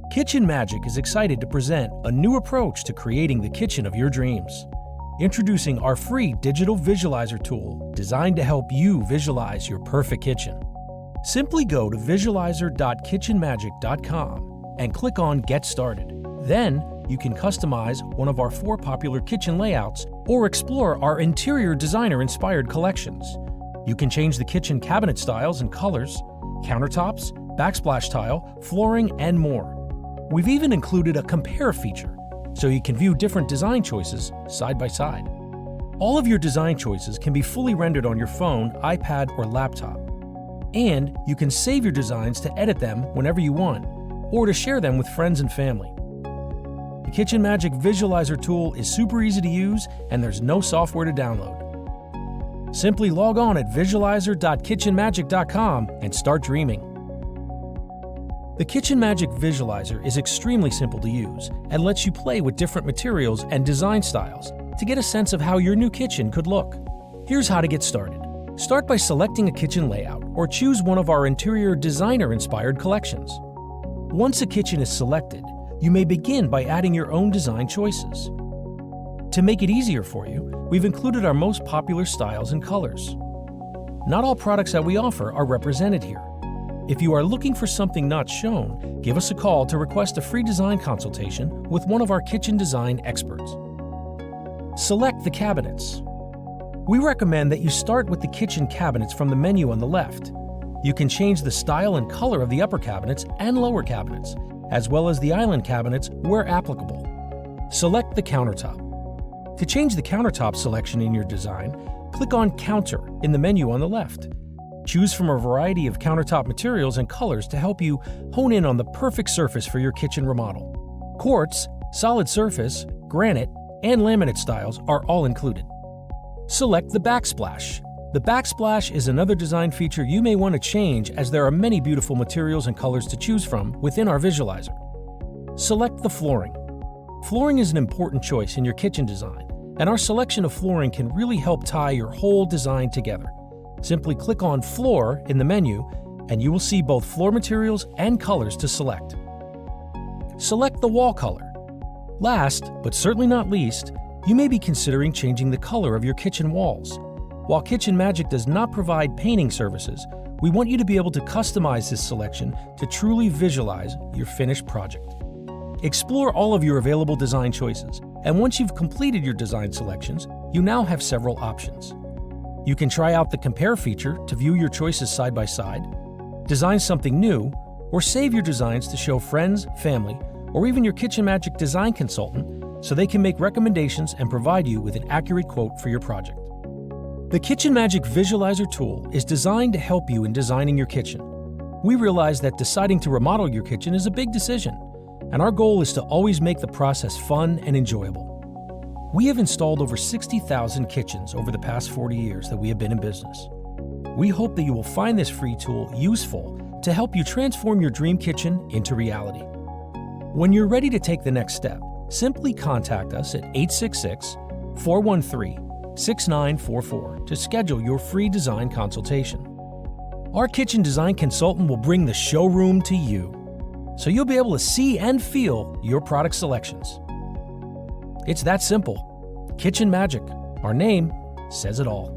Kitchen Magic is excited to present a new approach to creating the kitchen of your dreams. Introducing our free digital visualizer tool designed to help you visualize your perfect kitchen. Simply go to visualizer.kitchenmagic.com and click on Get Started. Then, you can customize one of our 4 popular kitchen layouts or explore our interior designer-inspired collections. You can change the kitchen cabinet styles and colors, countertops, backsplash tile, flooring, and more. We've even included a compare feature, so you can view different design choices side by side. All of your design choices can be fully rendered on your phone, iPad, or laptop. And you can save your designs to edit them whenever you want, or to share them with friends and family. The Kitchen Magic Visualizer tool is super easy to use, and there's no software to download. Simply log on at visualizer.kitchenmagic.com and start dreaming. The Kitchen Magic Visualizer is extremely simple to use and lets you play with different materials and design styles to get a sense of how your new kitchen could look. Here's how to get started. Start by selecting a kitchen layout or choose one of our interior designer-inspired collections. Once a kitchen is selected, you may begin by adding your own design choices. To make it easier for you, we've included our most popular styles and colors. Not all products that we offer are represented here. If you are looking for something not shown, give us a call to request a free design consultation with one of our kitchen design experts. Select the cabinets. We recommend that you start with the kitchen cabinets from the menu on the left. You can change the style and color of the upper cabinets and lower cabinets, as well as the island cabinets where applicable. Select the countertop. To change the countertop selection in your design, click on Counter in the menu on the left. Choose from a variety of countertop materials and colors to help you hone in on the perfect surface for your kitchen remodel. Quartz, solid surface, granite, and laminate styles are all included. Select the Backsplash. The Backsplash is another design feature you may want to change, as there are many beautiful materials and colors to choose from within our visualizer. Select the flooring. Flooring is an important choice in your kitchen design, and our selection of flooring can really help tie your whole design together. Simply click on Floor in the menu, and you will see both floor materials and colors to select. Select the wall color. Last, but certainly not least, you may be considering changing the color of your kitchen walls. While Kitchen Magic does not provide painting services, we want you to be able to customize this selection to truly visualize your finished project. Explore all of your available design choices, and once you've completed your design selections, you now have several options. You can try out the Compare feature to view your choices side by side, design something new, or save your designs to show friends, family, or even your Kitchen Magic design consultant so they can make recommendations and provide you with an accurate quote for your project. The Kitchen Magic Visualizer tool is designed to help you in designing your kitchen. We realize that deciding to remodel your kitchen is a big decision, and our goal is to always make the process fun and enjoyable. We have installed over 60,000 kitchens over the past 40 years that we have been in business. We hope that you will find this free tool useful to help you transform your dream kitchen into reality. When you're ready to take the next step, simply contact us at 866-413-6944 to schedule your free design consultation. Our kitchen design consultant will bring the showroom to you, so you'll be able to see and feel your product selections. It's that simple. Kitchen Magic. Our name says it all.